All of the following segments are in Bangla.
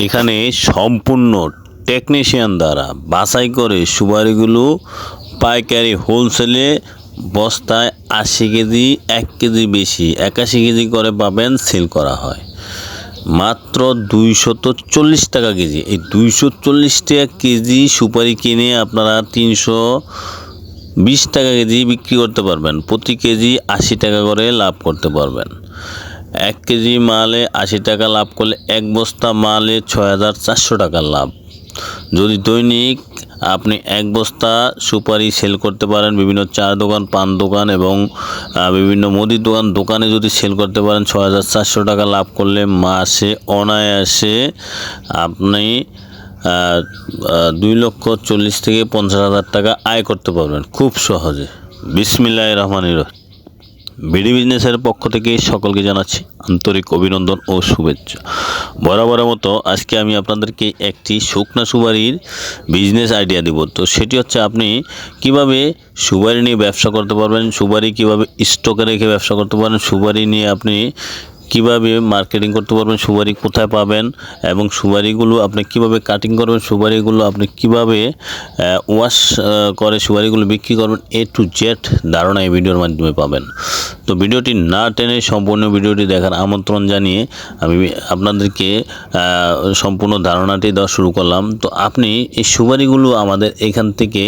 এখানে সম্পূর্ণ টেকনিশিয়ান দ্বারা বাছাই করে সুপারিগুলো পাইকারি হোলসেলে বস্তায় 80 কেজি 1 কেজি বেশি 81 কেজি করে পাবেন, সেল করা হয় মাত্র 240 টাকা কেজি। এই 240 টাকা কেজি সুপারি কিনে আপনারা 320 টাকা কেজি বিক্রি করতে পারবেন। প্রতি কেজি 80 টাকা করে লাভ করতে পারবেন। 1 কেজি মালে 80 টাকা লাভ করলে এক বস্তা মালে 6400 টাকা লাভ। যদি দৈনিক আপনি এক বস্তা সুপারি সেল করতে পারেন, বিভিন্ন চার দোকান, পান দোকান এবং বিভিন্ন মুদির দোকানে যদি সেল করতে পারেন, 6400 টাকা লাভ করলে মাসে অনায়াসে আপনি 2,40,000 থেকে 50,000 টাকা আয় করতে পারবেন খুব সহজে। বিসমিল্লাহির রহমানির রহিম। বিডি বিজনেসের পক্ষ থেকে সকলকে জানাচ্ছি আন্তরিক অভিনন্দন ও শুভেচ্ছা। বরাবরের মতো আজকে আমি আপনাদেরকে একটি শুকনা সুপারির বিজনেস আইডিয়া দেব। তো সেটি হচ্ছে আপনি কিভাবে সুপারি নিয়ে ব্যবসা করতে পারবেন, সুপারি কিভাবে স্টকে রেখে ব্যবসা করতে পারেন, সুপারি নিয়ে আপনি কিভাবে মার্কেটিং করতে পারবেন, সুপারি কোথায় পাবেন এবং সুপারিগুলো আপনি কিভাবে কাটিং করবেন, সুপারিগুলো আপনি কিভাবে ওয়াশ করে সুপারিগুলো বিক্রি করবেন, A to Z ধারণা এই ভিডিওর মাধ্যমে পাবেন। তো ভিডিওটি না টেনে সম্পূর্ণ ভিডিওটি দেখার আমন্ত্রণ জানিয়ে আমি আপনাদেরকে সম্পূর্ণ ধারণাটি দেওয়া শুরু করলাম। তো আপনি এই সুপারিগুলো আমাদের এখান থেকে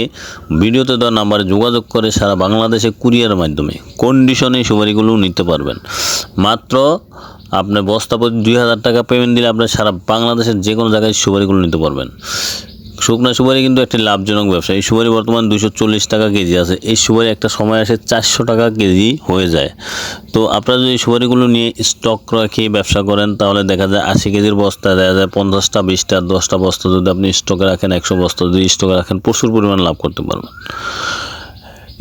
ভিডিওতে দেওয়া নাম্বারে যোগাযোগ করে সারা বাংলাদেশে কুরিয়ারের মাধ্যমে কন্ডিশনে সুপারিগুলো নিতে পারবেন। মাত্র আপনার বস্তা প্রতি 2000 টাকা পেমেন্ট দিলে আপনার সারা বাংলাদেশের যে কোনো জায়গায় সুপারিগুলো নিতে পারবেন। শুকনা সুপারি কিন্তু একটি লাভজনক ব্যবসা। এই সুপারি বর্তমান 240 টাকা কেজি আছে। এই সুপারি একটা সময় আসে 400 টাকা কেজি হয়ে যায়। তো আপনারা যদি সুপারিগুলো নিয়ে স্টক রেখে ব্যবসা করেন তাহলে দেখা যায় 80 কেজির বস্তা দেখা যায় 50টা 20টা 10টা বস্তা যদি আপনি স্টকে রাখেন, 100 বস্তা যদি স্টকে রাখেন, প্রচুর পরিমাণ লাভ করতে পারবেন।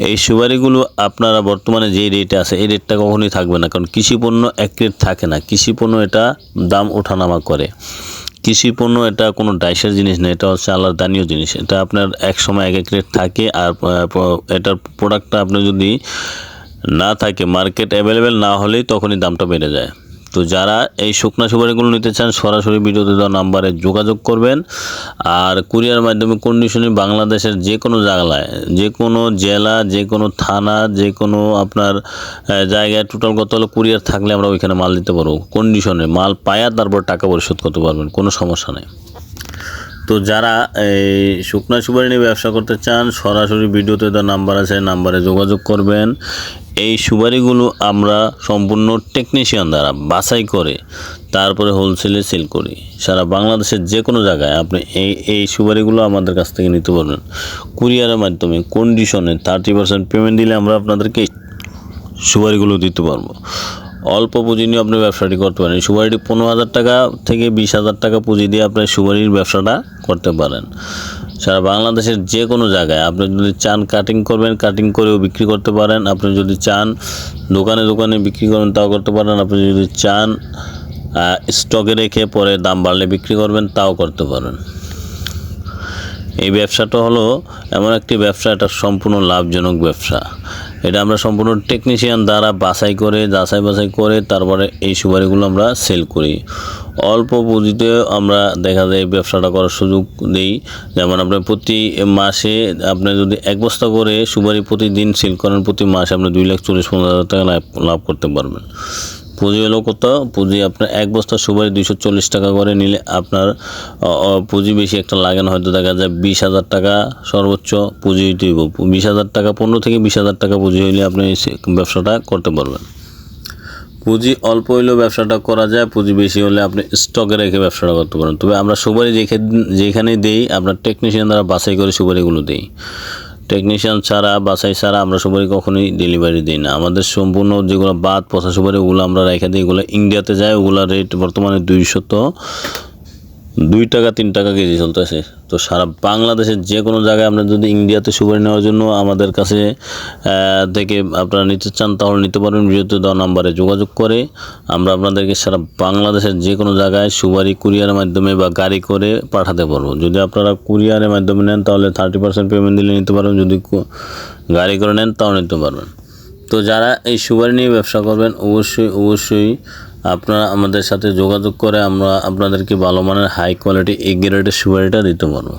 এই সুপারিগুলো আপনারা বর্তমানে যে রেটে আছে এই রেটটা কখনোই থাকবে না, কারণ কৃষি পণ্য এক রেট থাকে না। কৃষি পণ্য এটা দাম ওঠানামা করে। কৃষি পণ্য এটা কোনো ডাইসের জিনিস না, এটা হচ্ছে আল্লাহর দানীয় জিনিস। এটা আপনার এক সময় এক রেট থাকে, আর এটার প্রোডাক্টটা আপনি যদি না থাকে, মার্কেট অ্যাভেলেবেল না হলেই তখনই দামটা বেড়ে যায়। তো যারা এই শুকনা সুপারিগুলো নিতে চান সরাসরি ভিডিওতে দেওয়া নাম্বারে যোগাযোগ করবেন। আর কুরিয়ার মাধ্যমে কন্ডিশনে বাংলাদেশের যে কোনো জায়গায়, যে কোনো জেলা, যে কোনো থানা, যে কোনো আপনার জায়গায় টোটাল কত হলো কুরিয়ার থাকলে আমরা ওইখানে মাল দিতে পারবো। কন্ডিশনে মাল পায়া তারপর টাকা পরিশোধ করতে পারবেন, কোনো সমস্যা নেই। তো যারা এই শুকনা সুপারি নিয়ে ব্যবসা করতে চান সরাসরি ভিডিওতে দেওয়া নাম্বার আছে, নাম্বারে যোগাযোগ করবেন। এই সুপারিগুলো আমরা সম্পূর্ণ টেকনিশিয়ান দ্বারা বাছাই করে তারপরে হোলসেলে সেল করি। সারা বাংলাদেশের যে কোনো জায়গায় আপনি এই সুপারিগুলো আমাদের কাছ থেকে নিতে পারবেন কুরিয়ারের মাধ্যমে কন্ডিশনে। 30% পেমেন্ট দিলে আমরা আপনাদেরকে সুপারিগুলো দিতে পারবো। অল্প পুঁজি নিয়ে আপনি ব্যবসাটি করতে পারেন। সুপারিটি 15,000 টাকা থেকে 20,000 টাকা পুঁজি দিয়ে আপনি সুপারির ব্যবসাটা করতে পারেন। সারা বাংলাদেশের যে কোনো জায়গায় আপনি যদি চান কাটিং করবেন, কাটিং করেও বিক্রি করতে পারেন। আপনি যদি চান দোকানে দোকানে বিক্রি করবেন তাও করতে পারেন। আপনি যদি চান স্টকে রেখে পরে দাম বাড়লে বিক্রি করবেন তাও করতে পারেন। এই ব্যবসাটা হলো এমন একটি ব্যবসা, এটা সম্পূর্ণ লাভজনক ব্যবসা। এটা আমরা সম্পূর্ণ টেকনিশিয়ান দ্বারা যাচাই বাছাই করে তারপরে এই সুপারিগুলো আমরা সেল করি। অল্প পুঁজিতে আমরা দেখা যায় এই ব্যবসাটা করার সুযোগ দিই। যেমন আপনার প্রতি মাসে আপনি যদি এক বস্তা করে সুপারি প্রতিদিন সেল করেন, প্রতি মাসে আপনি 2,40,000 টাকা লাভ করতে পারবেন। পুঁজি হলো কত? পুঁজি আপনার এক বস্তা সুপারি 240 টাকা করে নিলে আপনার পুঁজি বেশি একটা লাগে না, হয়তো দেখা যায় 20,000 টাকা সর্বোচ্চ পুঁজি হইতে হইব। 20,000 টাকা 15 থেকে 20,000 টাকা পুঁজি হইলে আপনি ব্যবসাটা করতে পারবেন। পুঁজি অল্প হইলেও ব্যবসাটা করা যায়, পুঁজি বেশি হলে আপনি স্টকে রেখে ব্যবসাটা করতে পারেন। তবে আমরা সুপারি যেখানে দেই আপনার টেকনিশিয়ান দ্বারা বাছাই করে সুপারিগুলো দেই। টেকনিশিয়ান ছাড়া বাছাই ছাড়া আমরা সুপারি কখনোই ডেলিভারি দিই না। আমাদের সম্পূর্ণ যেগুলো বাদ পচা সুপারি ওগুলো আমরা রেখে দিই, এগুলো ইন্ডিয়াতে যায়। ওগুলোর রেট বর্তমানে 202 টাকা 3 টাকা কেজি চলতেছে। তো সারা বাংলাদেশের যে কোনো জায়গায় আপনার যদি ইন্ডিয়াতে সুপারি নেওয়ার জন্য আমাদের কাছে থেকে আপনারা নিতে চান তাহলে নিতে পারবেন। ভিডিওতে দেওয়া নাম্বারে যোগাযোগ করে আমরা আপনাদেরকে সারা বাংলাদেশের যে কোনো জায়গায় সুপারি কুরিয়ারের মাধ্যমে বা গাড়ি করে পাঠাতে পারবো। যদি আপনারা কুরিয়ারের মাধ্যমে নেন তাহলে 30% পেমেন্ট দিলে নিতে পারবেন, যদি গাড়ি করে নেন তাও নিতে পারবেন। তো যারা এই সুপারি নিয়ে ব্যবসা করবেন অবশ্যই আপনারা আমাদের সাথে যোগাযোগ করে আমরা আপনাদেরকে ভালো মানের হাই কোয়ালিটি এ গ্রেডের সুপারিটা দিতে পারবো।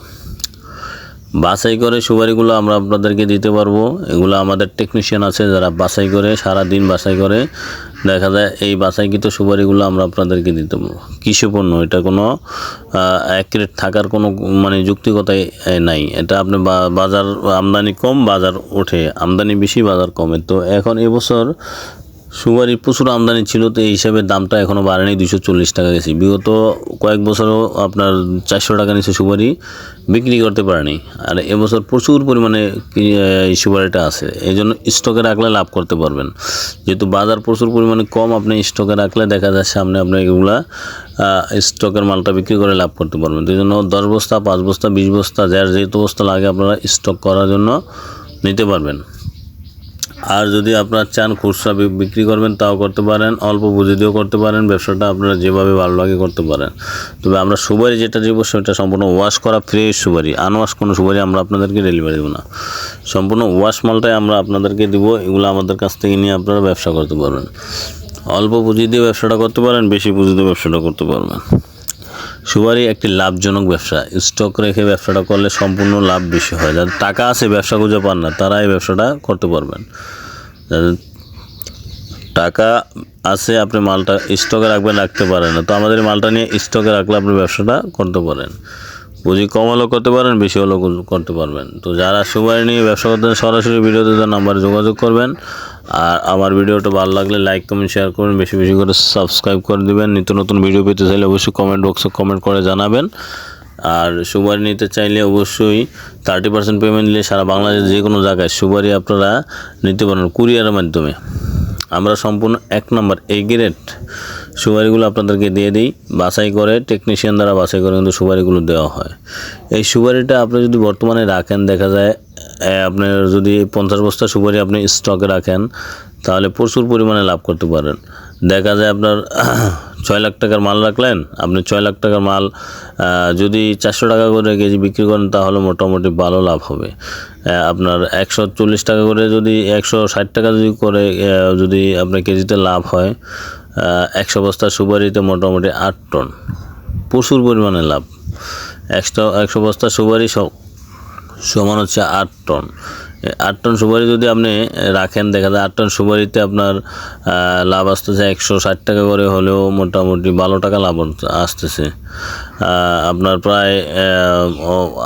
বাছাই করে সুপারিগুলো আমরা আপনাদেরকে দিতে পারবো। এগুলো আমাদের টেকনিশিয়ান আছে যারা বাছাই করে, সারা দিন বাছাই করে, দেখা যায় এই বাছাইকৃত সুপারিগুলো আমরা আপনাদেরকে দিতে পারবো। কৃষিপণ্য, এটা কোনো অ্যাকুরেট থাকার কোনো মানে যুক্তিকতাই নাই। এটা আপনি বাজার আমদানি কম, বাজার ওঠে, আমদানি বেশি, বাজার কমে। তো এখন এবছর সুপারি প্রচুর আমদানি ছিল, তো এই হিসাবে দামটা এখনও বাড়েনি, 240 টাকা গেছে। বিগত কয়েক বছরও আপনার 400 টাকা নিচে সুপারি বিক্রি করতে পারেনি। আর এবছর প্রচুর পরিমাণে এই সুপারিটা আছে, এই জন্য স্টকে রাখলে লাভ করতে পারবেন। যেহেতু বাজার প্রচুর পরিমাণে কম, আপনি স্টকে রাখলে দেখা যায় সামনে আপনি এগুলা স্টকের মালটা বিক্রি করে লাভ করতে পারবেন। তো এই জন্য 10 বস্তা, 5 বস্তা, 20 বস্তা, যার যেহেতু বস্তা লাগে আপনারা স্টক করার জন্য নিতে পারবেন। আর যদি আপনারা চান খুচরা বিক্রি করবেন তাও করতে পারেন, অল্প পুঁজি দিয়েও করতে পারেন। ব্যবসাটা আপনারা যেভাবে ভালো লাগে করতে পারেন। তবে আমরা সুপারি যেটা দেবো সেটা সম্পূর্ণ ওয়াশ করা ফ্রেশ সুপারি, আনওয়াশ কোনো সুপারি আমরা আপনাদেরকে ডেলিভারি দেবো না। সম্পূর্ণ ওয়াশ মালটাই আমরা আপনাদেরকে দেবো। এগুলো আমাদের কাছ থেকে নিয়ে আপনারা ব্যবসা করতে পারবেন। অল্প পুঁজি দিয়ে ব্যবসাটা করতে পারেন, বেশি পুঁজি দিয়ে ব্যবসাটা করতে পারবেন। সুপারি একটি লাভজনক ব্যবসা। স্টক রেখে ব্যবসাটা করলে সম্পূর্ণ লাভ বেশি হয়। যাদের টাকা আছে, ব্যবসা খুঁজে পান না, তারা এই ব্যবসাটা করতে পারবেন। যাদের টাকা আছে, আপনি মালটা স্টকে রাখবেন, রাখতে পারেন না, তো আমাদের মালটা নিয়ে স্টকে রাখলে আপনি ব্যবসাটা করতে পারেন। পুঁজি কম হলেও করতে পারেন, বেশি হলেও করতে পারবেন। তো যারা সুপারি নিয়ে ব্যবসা করতে সরাসরি ভিডিওতে তার নাম্বারে যোগাযোগ করবেন। আর আমার ভিডিওটা ভালো লাগলে লাইক, কমেন্ট, শেয়ার করবেন, বেশি বেশি করে সাবস্ক্রাইব করে দেবেন। নিত্য নতুন ভিডিও পেতে চাইলে অবশ্যই কমেন্ট বক্সে কমেন্ট করে জানাবেন। আর সুপারি নিতে চাইলে অবশ্যই 30% পেমেন্ট দিলে সারা বাংলাদেশের যে কোনো জায়গায় সুপারি আপনারা নিতে পারেন কুরিয়ারের মাধ্যমে। আমরা সম্পূর্ণ 1 নম্বর এ গ্রেড সুপারিগুলো আপনাদেরকে দিয়ে দিই, বাছাই করে, টেকনিশিয়ান দ্বারা বাছাই করে কিন্তু সুপারিগুলো দেওয়া হয়। এই সুপারিটা আপনি যদি বর্তমানে রাখেন, দেখা যায় আপনার যদি 50 বস্তা সুপারি আপনি স্টকে রাখেন, তাহলে প্রচুর পরিমাণে লাভ করতে পারেন। দেখা যায় আপনার 6 লাখ টাকার মাল রাখলেন, আপনি 6 লাখ টাকার মাল যদি 400 টাকা করে কেজি বিক্রি করেন, তাহলে মোটামুটি ভালো লাভ হবে। আপনার 140 টাকা করে যদি 160 টাকা যদি করে যদি আপনার কেজিতে লাভ হয়, 100 বস্তা সুপারিতে মোটামুটি 8 টন, প্রচুর পরিমাণে লাভ। 100 বস্তা সুপারি সমান হচ্ছে 8 টন। 8 টন সুপারি যদি আপনি রাখেন, দেখা যায় 8 টন সুপারিতে আপনার লাভ আসতেছে 160 টাকা করে হলেও মোটামুটি 12 টাকা লাভ আসতেছে। আপনার প্রায়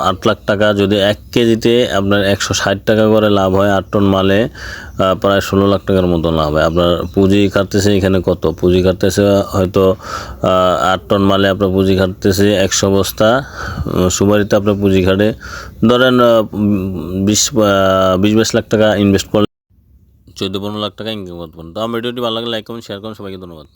8 লাখ টাকা। যদি 1 কেজিতে আপনার 160 টাকা করে লাভ হয়, 8 টন মালে প্রায় 16 লাখ টাকার মতো লাভ হয়। আপনার পুঁজি খাটতেছে এখানে কত? পুঁজি খাটতেছে হয়তো 8 টন মালে আপনার পুঁজি খাটতেছে 100 বস্তা সুপারিতে আপনার পুঁজি খাটে ধরেন 20-22 লাখ টাকা ইনভেস্ট করলে 14-15 লাখ টাকা ইনকাম করতে পারেন। তো আমার ভিডিওটি ভালো লাগলে লাইক, কমেন্ট, শেয়ার করুন। সবাইকে ধন্যবাদ।